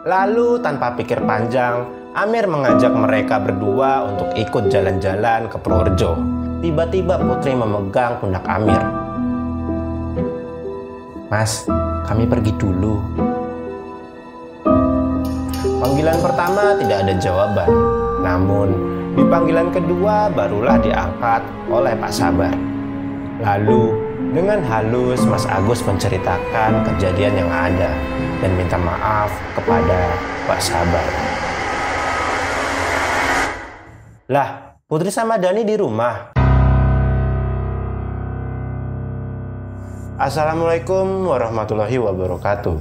Lalu tanpa pikir panjang, Amir mengajak mereka berdua untuk ikut jalan-jalan ke Purworejo. Tiba-tiba Putri memegang pundak Amir. "Mas, kami pergi dulu." Panggilan pertama tidak ada jawaban. Namun, di panggilan kedua barulah diangkat oleh Pak Sabar. Lalu, dengan halus Mas Agus menceritakan kejadian yang ada dan minta maaf kepada Pak Sabar. "Lah, Putri sama Dani di rumah?" Assalamualaikum warahmatullahi wabarakatuh.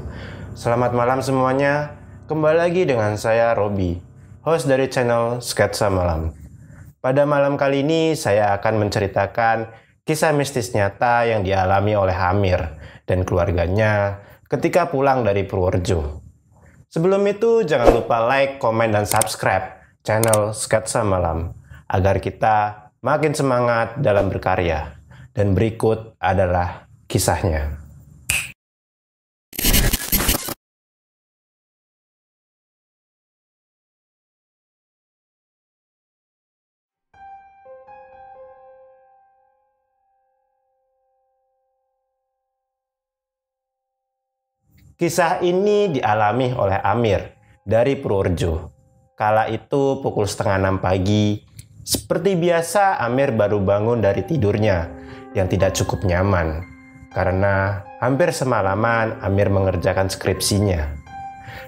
Selamat malam semuanya. Kembali lagi dengan saya Robi, host dari channel Sketsa Malam. Pada malam kali ini saya akan menceritakan kisah mistis nyata yang dialami oleh Amir dan keluarganya ketika pulang dari Purworejo. Sebelum itu jangan lupa like, komen, dan subscribe channel Sketsa Malam agar kita makin semangat dalam berkarya. Dan berikut adalah kisahnya. Kisah ini dialami oleh Amir dari Purworejo. Kala itu pukul 5:30 pagi. Seperti biasa, Amir baru bangun dari tidurnya yang tidak cukup nyaman. Karena hampir semalaman Amir mengerjakan skripsinya.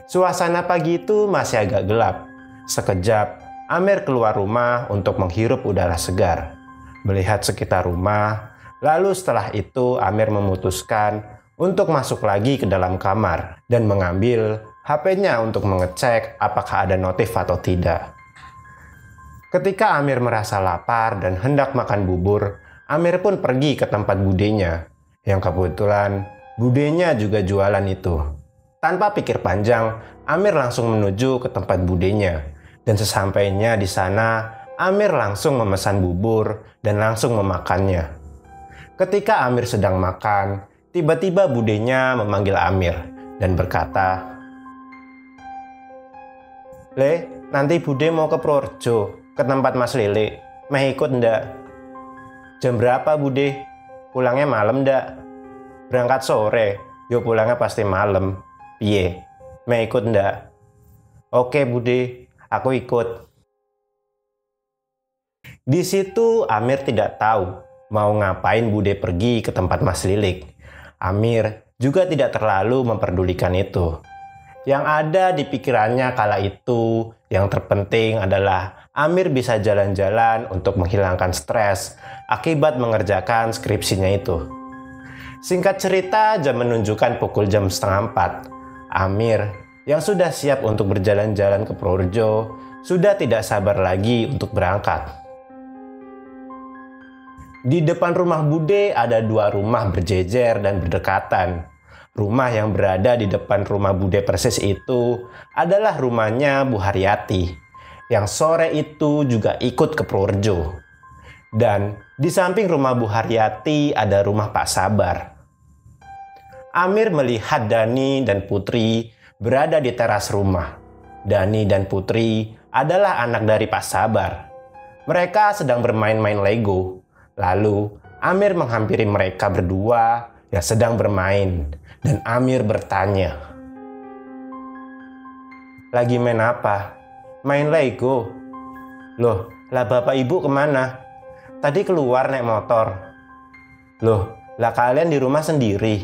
Suasana pagi itu masih agak gelap. Sekejap, Amir keluar rumah untuk menghirup udara segar. Melihat sekitar rumah, lalu setelah itu Amir memutuskan untuk masuk lagi ke dalam kamar dan mengambil HP-nya untuk mengecek apakah ada notif atau tidak. Ketika Amir merasa lapar dan hendak makan bubur, Amir pun pergi ke tempat budenya, yang kebetulan budenya juga jualan itu. Tanpa pikir panjang, Amir langsung menuju ke tempat budenya, dan sesampainya di sana, Amir langsung memesan bubur dan langsung memakannya. Ketika Amir sedang makan, tiba-tiba budenya memanggil Amir dan berkata, "Le, nanti bude mau ke Purworejo, ke tempat Mas Lele. Meh ikut ndak?" "Jam berapa bude? Pulangnya malam ndak?" "Berangkat sore, yo pulangnya pasti malam. Piye? Meh ikut ndak?" "Oke bude, aku ikut." Di situ Amir tidak tahu mau ngapain bude pergi ke tempat Mas Lilik. Amir juga tidak terlalu memperdulikan itu. Yang ada di pikirannya kala itu, yang terpenting adalah Amir bisa jalan-jalan untuk menghilangkan stres akibat mengerjakan skripsinya itu. Singkat cerita, jam menunjukkan pukul jam 3:30. Amir, yang sudah siap untuk berjalan-jalan ke Purworejo, sudah tidak sabar lagi untuk berangkat. Di depan rumah bude ada 2 rumah berjejer dan berdekatan. Rumah yang berada di depan rumah bude persis itu adalah rumahnya Bu Haryati, yang sore itu juga ikut ke Purworejo. Dan di samping rumah Bu Haryati ada rumah Pak Sabar. Amir melihat Dani dan Putri berada di teras rumah. Dani dan Putri adalah anak dari Pak Sabar. Mereka sedang bermain-main Lego. Lalu Amir menghampiri mereka berdua yang sedang bermain dan Amir bertanya, "Lagi main apa?" "Main Lego." "Loh, lah bapak ibu kemana?" "Tadi keluar naik motor." "Loh, lah kalian di rumah sendiri?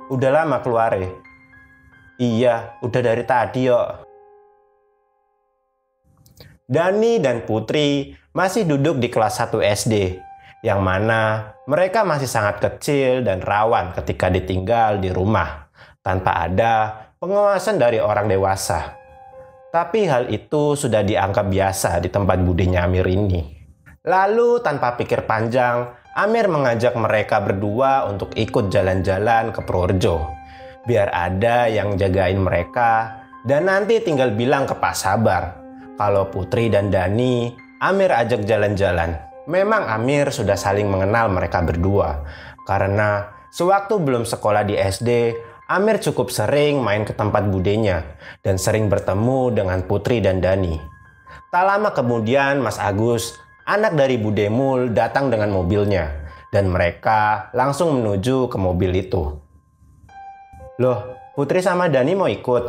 Udah lama keluar ya?" "Iya, udah dari tadi yo." Dani dan Putri masih duduk di kelas 1 SD. Yang mana mereka masih sangat kecil dan rawan ketika ditinggal di rumah tanpa ada pengawasan dari orang dewasa. Tapi hal itu sudah dianggap biasa di tempat budenya Amir ini. Lalu tanpa pikir panjang, Amir mengajak mereka berdua untuk ikut jalan-jalan ke Purworejo. Biar ada yang jagain mereka dan nanti tinggal bilang ke Pak Sabar kalau Putri dan Dani Amir ajak jalan-jalan. Memang Amir sudah saling mengenal mereka berdua, karena sewaktu belum sekolah di SD, Amir cukup sering main ke tempat budenya dan sering bertemu dengan Putri dan Dani. Tak lama kemudian Mas Agus, anak dari Bude Mul, datang dengan mobilnya dan mereka langsung menuju ke mobil itu. Loh, Putri sama Dani mau ikut?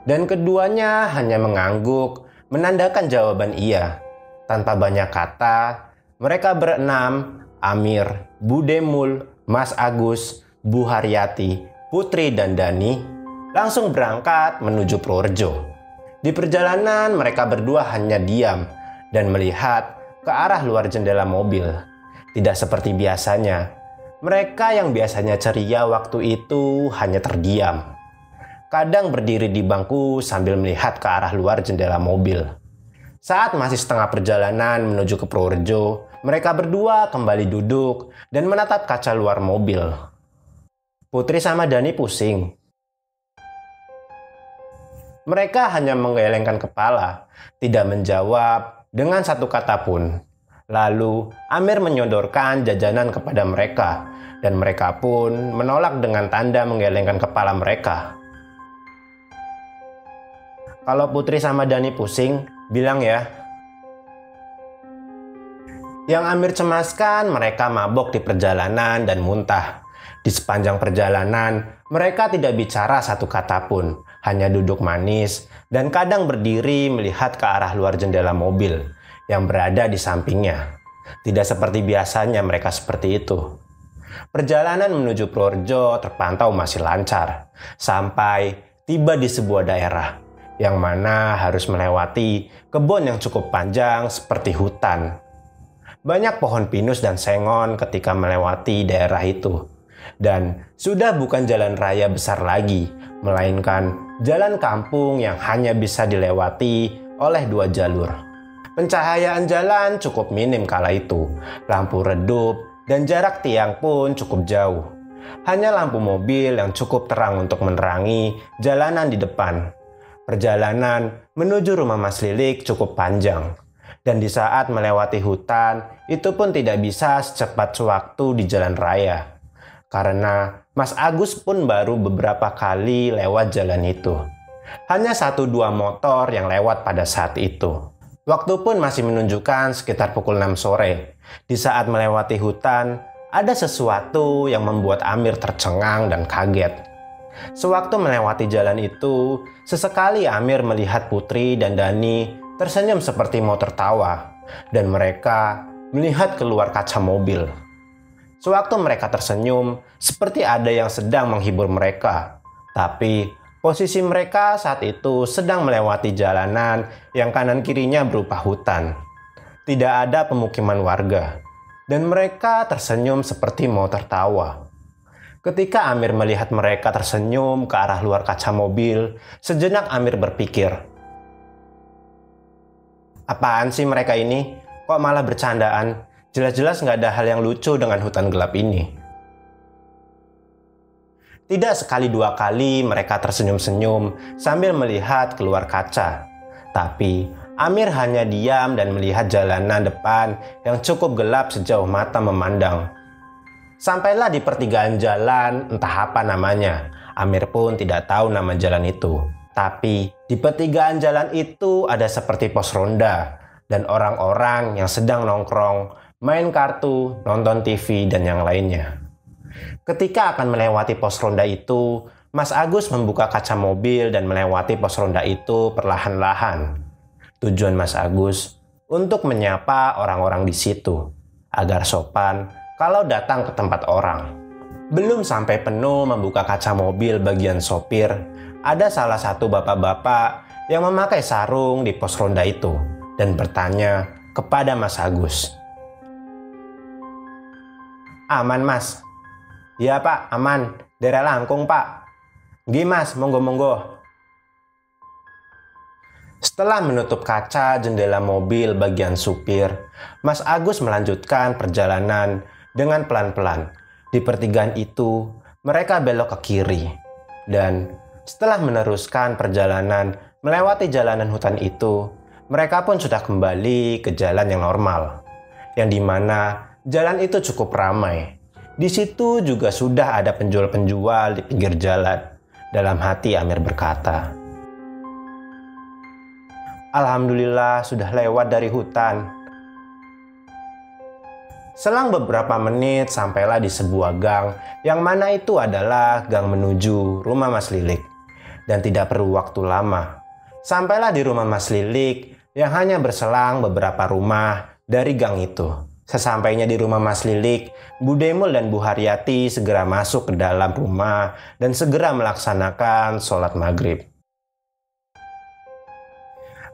Dan keduanya hanya mengangguk, menandakan jawaban iya. Tanpa banyak kata, mereka berenam, Amir, Bude Mul, Mas Agus, Bu Haryati, Putri dan Dani, langsung berangkat menuju Purworejo. Di perjalanan mereka berdua hanya diam dan melihat ke arah luar jendela mobil. Tidak seperti biasanya, mereka yang biasanya ceria waktu itu hanya terdiam. Kadang berdiri di bangku sambil melihat ke arah luar jendela mobil. Saat masih setengah perjalanan menuju ke Purworejo, mereka berdua kembali duduk dan menatap kaca luar mobil. Putri sama Dani pusing. Mereka hanya menggelengkan kepala, tidak menjawab dengan satu kata pun. Lalu Amir menyodorkan jajanan kepada mereka, dan mereka pun menolak dengan tanda menggelengkan kepala mereka. Kalau Putri sama Dani pusing, bilang ya. Yang Amir cemaskan, mereka mabok di perjalanan dan muntah. Di sepanjang perjalanan, mereka tidak bicara satu kata pun, hanya duduk manis dan kadang berdiri melihat ke arah luar jendela mobil yang berada di sampingnya. Tidak seperti biasanya mereka seperti itu. Perjalanan menuju Purworejo terpantau masih lancar, sampai tiba di sebuah daerah yang mana harus melewati kebun yang cukup panjang seperti hutan. Banyak pohon pinus dan sengon ketika melewati daerah itu. Dan sudah bukan jalan raya besar lagi, melainkan jalan kampung yang hanya bisa dilewati oleh 2 jalur. Pencahayaan jalan cukup minim kala itu, lampu redup dan jarak tiang pun cukup jauh. Hanya lampu mobil yang cukup terang untuk menerangi jalanan di depan. Perjalanan menuju rumah Mas Lilik cukup panjang. Dan di saat melewati hutan, itu pun tidak bisa secepat sewaktu di jalan raya. Karena Mas Agus pun baru beberapa kali lewat jalan itu. Hanya 1-2 motor yang lewat pada saat itu. Waktu pun masih menunjukkan sekitar pukul 6 sore. Di saat melewati hutan, ada sesuatu yang membuat Amir tercengang dan kaget. Sewaktu melewati jalan itu, sesekali Amir melihat Putri dan Dani tersenyum seperti mau tertawa, dan mereka melihat keluar kaca mobil. Sewaktu mereka tersenyum, seperti ada yang sedang menghibur mereka. Tapi posisi mereka saat itu sedang melewati jalanan yang kanan kirinya berupa hutan. Tidak ada pemukiman warga, dan mereka tersenyum seperti mau tertawa. Ketika Amir melihat mereka tersenyum ke arah luar kaca mobil, sejenak Amir berpikir, apaan sih mereka ini? Kok malah bercandaan? Jelas-jelas nggak ada hal yang lucu dengan hutan gelap ini. Tidak sekali 2 kali mereka tersenyum-senyum sambil melihat keluar kaca. Tapi Amir hanya diam dan melihat jalanan depan yang cukup gelap sejauh mata memandang. Sampailah di pertigaan jalan, entah apa namanya. Amir pun tidak tahu nama jalan itu. Tapi di pertigaan jalan itu ada seperti pos ronda dan orang-orang yang sedang nongkrong, main kartu, nonton TV, dan yang lainnya. Ketika akan melewati pos ronda itu, Mas Agus membuka kaca mobil dan melewati pos ronda itu perlahan-lahan. Tujuan Mas Agus untuk menyapa orang-orang di situ agar sopan kalau datang ke tempat orang. Belum sampai penuh membuka kaca mobil bagian sopir, ada salah satu bapak-bapak yang memakai sarung di pos ronda itu dan bertanya kepada Mas Agus. Aman Mas? Ya Pak, aman. Daerah langkung Pak. Nggih Mas, monggo-monggo. Setelah menutup kaca jendela mobil bagian supir, Mas Agus melanjutkan perjalanan dengan pelan-pelan. Di pertigaan itu, mereka belok ke kiri. Dan setelah meneruskan perjalanan melewati jalanan hutan itu, mereka pun sudah kembali ke jalan yang normal. Yang dimana jalan itu cukup ramai. Di situ juga sudah ada penjual-penjual di pinggir jalan. Dalam hati Amir berkata, "Alhamdulillah sudah lewat dari hutan." Selang beberapa menit sampailah di sebuah gang, yang mana itu adalah gang menuju rumah Mas Lilik. Dan tidak perlu waktu lama, sampailah di rumah Mas Lilik yang hanya berselang beberapa rumah dari gang itu. Sesampainya di rumah Mas Lilik, Bu Demul dan Bu Haryati segera masuk ke dalam rumah dan segera melaksanakan sholat maghrib.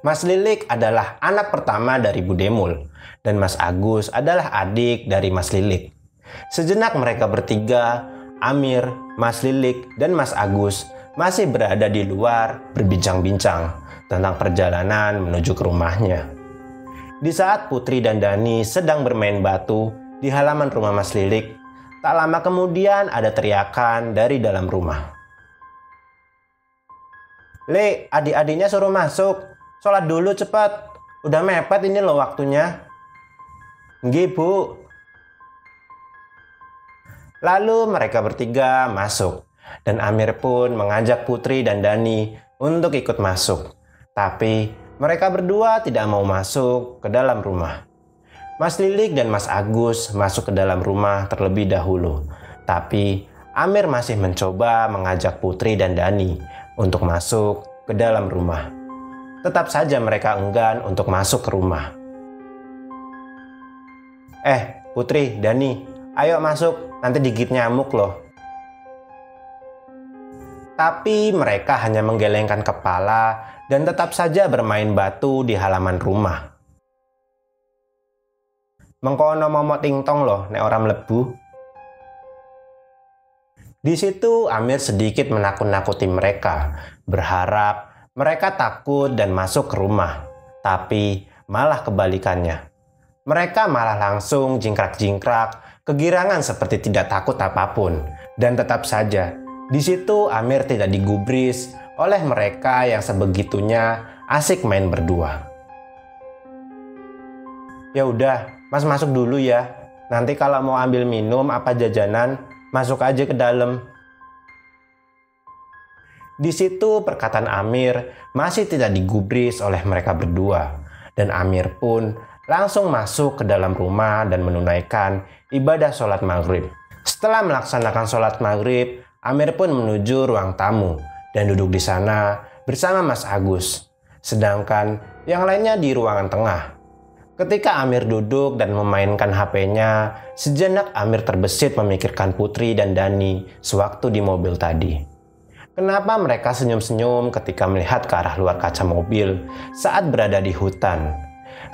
Mas Lilik adalah anak pertama dari Bu Demul dan Mas Agus adalah adik dari Mas Lilik. Sejenak mereka bertiga, Amir, Mas Lilik, dan Mas Agus masih berada di luar berbincang-bincang tentang perjalanan menuju ke rumahnya. Di saat Putri dan Dani sedang bermain batu di halaman rumah Mas Lilik, tak lama kemudian ada teriakan dari dalam rumah. "Le, adik-adiknya suruh masuk. Sholat dulu cepat. Udah mepet ini loh waktunya." "Nggih, Bu." Lalu mereka bertiga masuk dan Amir pun mengajak Putri dan Dani untuk ikut masuk. Tapi mereka berdua tidak mau masuk ke dalam rumah. Mas Lilik dan Mas Agus masuk ke dalam rumah terlebih dahulu. Tapi Amir masih mencoba mengajak Putri dan Dani untuk masuk ke dalam rumah. Tetap saja mereka enggan untuk masuk ke rumah. Putri, Dani, ayo masuk, nanti digigit nyamuk loh." Tapi mereka hanya menggelengkan kepala dan tetap saja bermain batu di halaman rumah. "Mengkono momok tingtong loh, nek orang mlebu." Di situ Amir sedikit menakut-nakuti mereka, berharap mereka takut dan masuk ke rumah. Tapi malah kebalikannya. Mereka malah langsung jingkrak-jingkrak, kegirangan seperti tidak takut apapun. Dan tetap saja, di situ Amir tidak digubris oleh mereka yang sebegitunya asik main berdua. "Ya udah, Mas masuk dulu ya. Nanti kalau mau ambil minum apa jajanan, masuk aja ke dalam." Di situ perkataan Amir masih tidak digubris oleh mereka berdua. Dan Amir pun langsung masuk ke dalam rumah dan menunaikan ibadah sholat maghrib. Setelah melaksanakan sholat maghrib, Amir pun menuju ruang tamu dan duduk di sana bersama Mas Agus. Sedangkan yang lainnya di ruangan tengah. Ketika Amir duduk dan memainkan HP-nya, sejenak Amir terbesit memikirkan Putri dan Dani sewaktu di mobil tadi. Kenapa mereka senyum-senyum ketika melihat ke arah luar kaca mobil saat berada di hutan?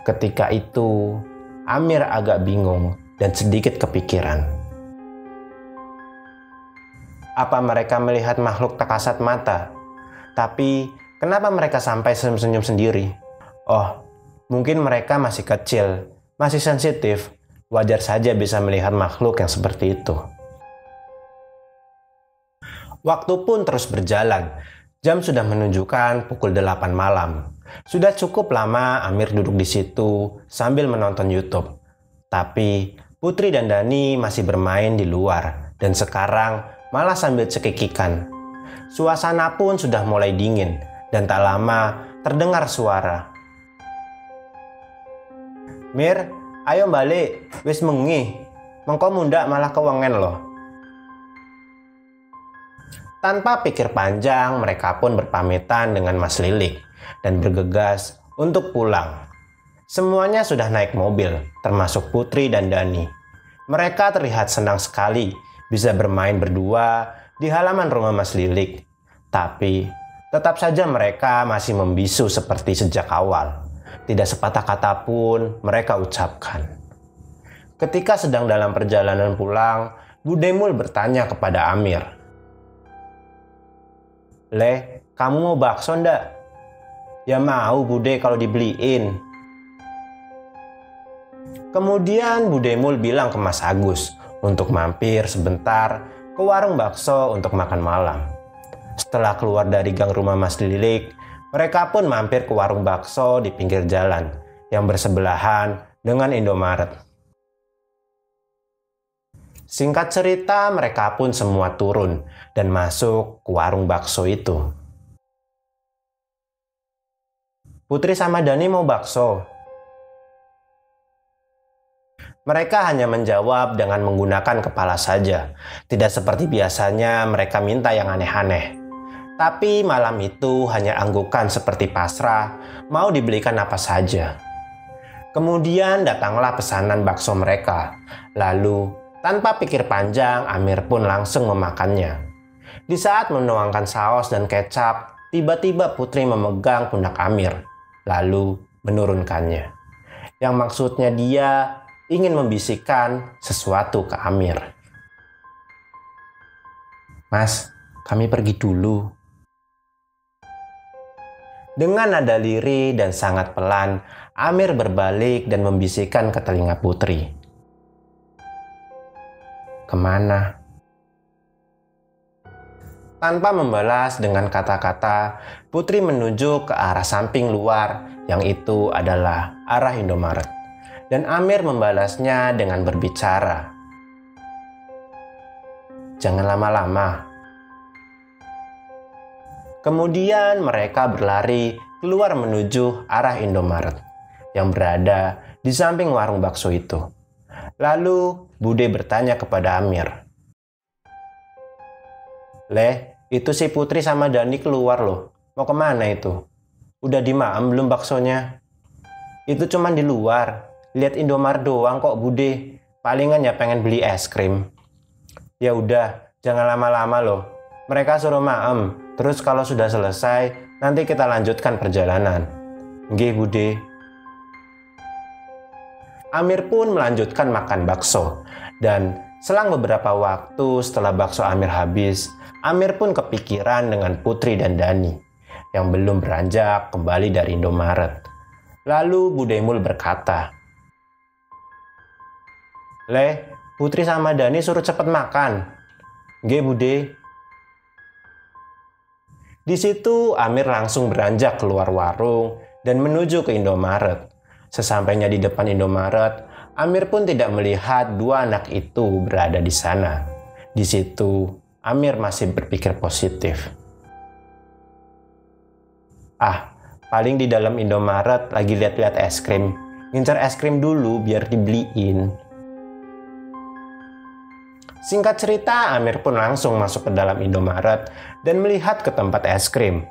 Ketika itu, Amir agak bingung dan sedikit kepikiran. Apa mereka melihat makhluk tak kasat mata? Tapi kenapa mereka sampai senyum-senyum sendiri? Oh, mungkin mereka masih kecil, masih sensitif. Wajar saja bisa melihat makhluk yang seperti itu. Waktu pun terus berjalan. Jam sudah menunjukkan pukul 8 malam. Sudah cukup lama Amir duduk di situ sambil menonton YouTube. Tapi Putri dan Dani masih bermain di luar. Dan sekarang malah sambil cekikikan. Suasana pun sudah mulai dingin dan tak lama terdengar suara. "Mir, ayo balik, wis mengi. Mengko mundak malah kewengen loh." Tanpa pikir panjang, mereka pun berpamitan dengan Mas Lilik dan bergegas untuk pulang. Semuanya sudah naik mobil, termasuk Putri dan Dani. Mereka terlihat senang sekali bisa bermain berdua di halaman rumah Mas Lilik. Tapi tetap saja mereka masih membisu seperti sejak awal. Tidak sepatah kata pun mereka ucapkan. Ketika sedang dalam perjalanan pulang, Bu Demul bertanya kepada Amir, "Le, kamu mau bakso ndak?" "Ya mau Bude kalau dibeliin." Kemudian Bu Demul bilang ke Mas Agus untuk mampir sebentar ke warung bakso untuk makan malam. Setelah keluar dari gang rumah Mas Lilik, mereka pun mampir ke warung bakso di pinggir jalan yang bersebelahan dengan Indomaret. Singkat cerita, mereka pun semua turun dan masuk ke warung bakso itu. Putri sama Dani mau bakso. Mereka hanya menjawab dengan menggunakan kepala saja. Tidak seperti biasanya mereka minta yang aneh-aneh. Tapi malam itu hanya anggukan seperti pasrah, mau dibelikan apa saja. Kemudian datanglah pesanan bakso mereka. Lalu, tanpa pikir panjang, Amir pun langsung memakannya. Di saat menuangkan saus dan kecap, tiba-tiba Putri memegang pundak Amir, lalu menurunkannya. Yang maksudnya dia ingin membisikkan sesuatu ke Amir. "Mas, kami pergi dulu." Dengan nada lirih dan sangat pelan, Amir berbalik dan membisikkan ke telinga Putri. "Kemana?" Tanpa membalas dengan kata-kata, Putri menuju ke arah samping luar, yang itu adalah arah Indomaret. Dan Amir membalasnya dengan berbicara, "Jangan lama-lama." Kemudian mereka berlari keluar menuju arah Indomaret yang berada di samping warung bakso itu. Lalu Bude bertanya kepada Amir, itu si Putri sama Dani keluar loh. Mau kemana itu? Udah dimaem belum baksonya?" "Itu cuman di luar. Lihat Indomaret doang kok, Bude. Palingan ya pengen beli es krim." "Ya udah, jangan lama-lama loh. Mereka suruh maem. Terus kalau sudah selesai, nanti kita lanjutkan perjalanan." "Nggih, Bude." Amir pun melanjutkan makan bakso. Dan selang beberapa waktu setelah bakso Amir habis, Amir pun kepikiran dengan Putri dan Dani yang belum beranjak kembali dari Indomaret. Lalu Bude Mul berkata, "Putri sama Dani suruh cepet makan." "Nggih, Bude." Di situ Amir langsung beranjak keluar warung dan menuju ke Indomaret. Sesampainya di depan Indomaret, Amir pun tidak melihat dua anak itu berada di sana. Di situ Amir masih berpikir positif. Paling di dalam Indomaret lagi lihat-lihat es krim. Ngincer es krim dulu biar dibeliin. Singkat cerita, Amir pun langsung masuk ke dalam Indomaret dan melihat ke tempat es krim.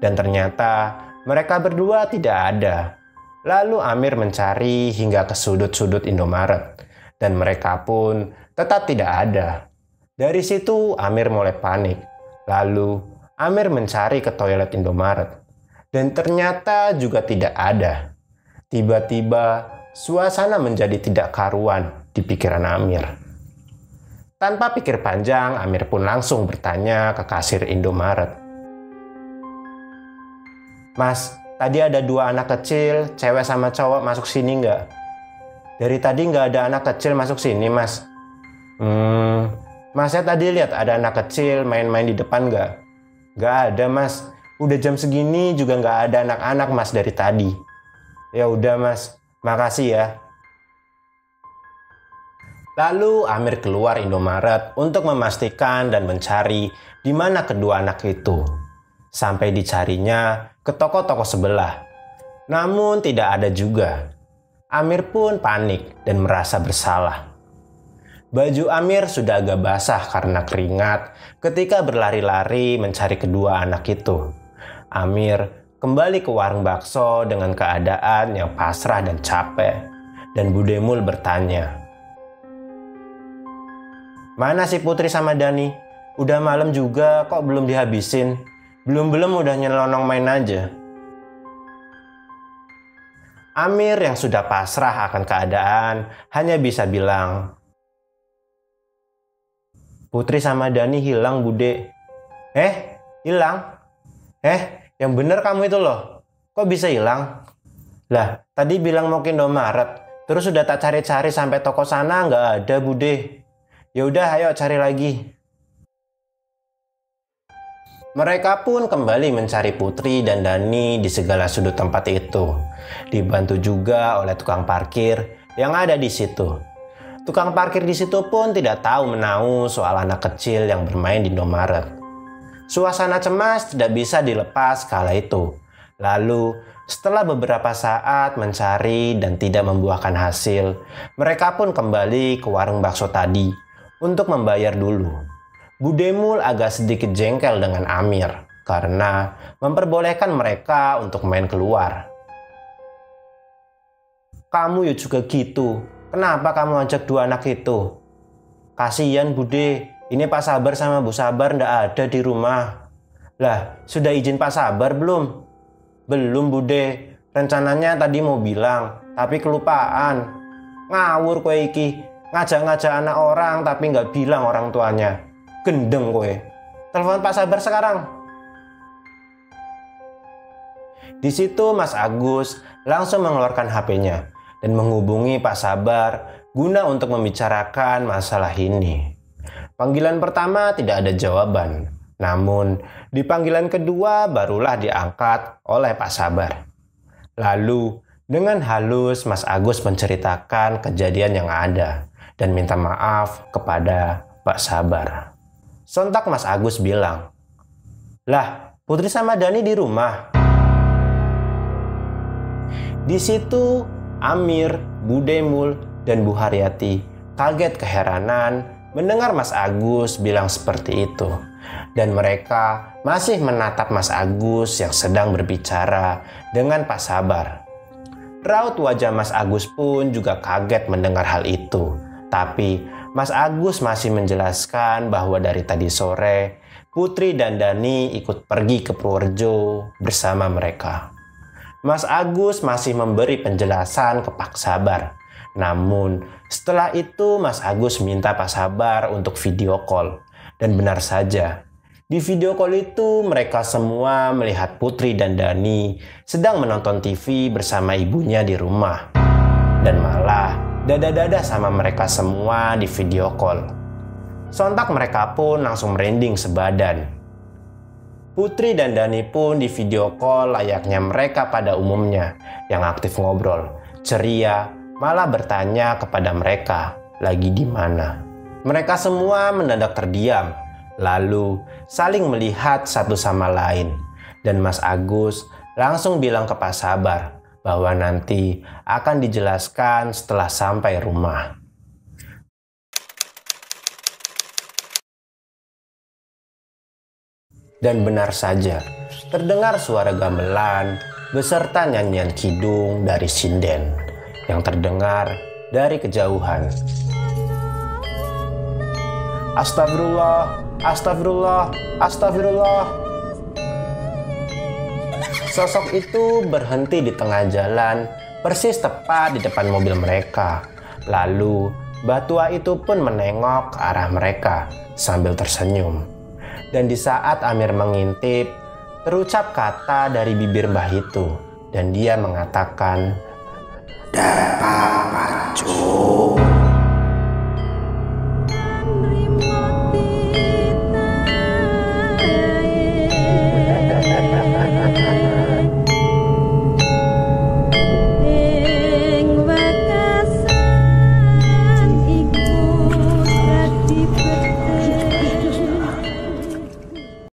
Dan ternyata mereka berdua tidak ada. Lalu Amir mencari hingga ke sudut-sudut Indomaret. Dan mereka pun tetap tidak ada. Dari situ Amir mulai panik. Lalu Amir mencari ke toilet Indomaret. Dan ternyata juga tidak ada. Tiba-tiba suasana menjadi tidak karuan di pikiran Amir. Tanpa pikir panjang, Amir pun langsung bertanya ke kasir Indomaret. "Mas, tadi ada dua anak kecil, cewek sama cowok masuk sini nggak?" "Dari tadi nggak ada anak kecil masuk sini, Mas." Masnya tadi lihat ada anak kecil main-main di depan nggak?" "Nggak ada, Mas. Udah jam segini juga nggak ada anak-anak, Mas, dari tadi." "Ya udah, Mas. Makasih ya." Lalu Amir keluar Indomaret untuk memastikan dan mencari di mana kedua anak itu. Sampai dicarinya ke toko-toko sebelah. Namun tidak ada juga. Amir pun panik dan merasa bersalah. Baju Amir sudah agak basah karena keringat ketika berlari-lari mencari kedua anak itu. Amir kembali ke warung bakso dengan keadaan yang pasrah dan capek. Dan Bude Mul bertanya, "Mana si Putri sama Dani? Udah malam juga kok belum dihabisin? Belum-belum udah nyelonong main aja." Amir yang sudah pasrah akan keadaan hanya bisa bilang, "Putri sama Dani hilang, Bude." Hilang? Yang bener kamu itu loh. Kok bisa hilang?" "Lah, tadi bilang mau ke Indomaret. Terus udah tak cari-cari sampai toko sana nggak ada, Bude." "Ya udah, ayo cari lagi." Mereka pun kembali mencari Putri dan Dani di segala sudut tempat itu. Dibantu juga oleh tukang parkir yang ada di situ. Tukang parkir di situ pun tidak tahu menahu soal anak kecil yang bermain di Indomaret. Suasana cemas tidak bisa dilepas kala itu. Lalu, setelah beberapa saat mencari dan tidak membuahkan hasil, mereka pun kembali ke warung bakso tadi untuk membayar dulu. Bude Mul agak sedikit jengkel dengan Amir karena memperbolehkan mereka untuk main keluar. "Kamu ya juga gitu. Kenapa kamu ajak dua anak itu?" "Kasihan Bude, ini Pak Sabar sama Bu Sabar ndak ada di rumah." "Lah, sudah izin Pak Sabar belum?" "Belum Bude, rencananya tadi mau bilang, tapi kelupaan." "Ngawur kowe iki, ngajak-ngajak anak orang tapi nggak bilang orang tuanya. Gendeng kowe. Telepon Pak Sabar sekarang." Di situ Mas Agus langsung mengeluarkan HP-nya dan menghubungi Pak Sabar guna untuk membicarakan masalah ini. Panggilan pertama tidak ada jawaban, namun di panggilan kedua barulah diangkat oleh Pak Sabar. Lalu dengan halus Mas Agus menceritakan kejadian yang ada dan minta maaf kepada Pak Sabar. Sontak Mas Agus bilang, "Lah, Putri sama Dani di rumah?" Di situ Amir, Bude Mul, dan Bu Haryati kaget keheranan mendengar Mas Agus bilang seperti itu. Dan mereka masih menatap Mas Agus yang sedang berbicara dengan Pak Sabar. Raut wajah Mas Agus pun juga kaget mendengar hal itu. Tapi Mas Agus masih menjelaskan bahwa dari tadi sore Putri dan Dani ikut pergi ke Purworejo bersama mereka. Mas Agus masih memberi penjelasan ke Pak Sabar. Namun setelah itu Mas Agus minta Pak Sabar untuk video call. Dan benar saja, di video call itu mereka semua melihat Putri dan Dani sedang menonton TV bersama ibunya di rumah. Dan malah dada-dada sama mereka semua di video call. Sontak mereka pun langsung merinding sebadan. Putri dan Dani pun di video call layaknya mereka pada umumnya yang aktif ngobrol, ceria, malah bertanya kepada mereka lagi di mana. Mereka semua mendadak terdiam, lalu saling melihat satu sama lain. Dan Mas Agus langsung bilang ke Pak Sabar bahwa nanti akan dijelaskan setelah sampai rumah. Dan benar saja, terdengar suara gamelan beserta nyanyian kidung dari sinden yang terdengar dari kejauhan. "Astagfirullah, astagfirullah, astagfirullah." Sosok itu berhenti di tengah jalan, persis tepat di depan mobil mereka. Lalu, Batua itu pun menengok ke arah mereka sambil tersenyum. Dan di saat Amir mengintip, terucap kata dari bibir mbah itu. Dan dia mengatakan, "Dah apa?"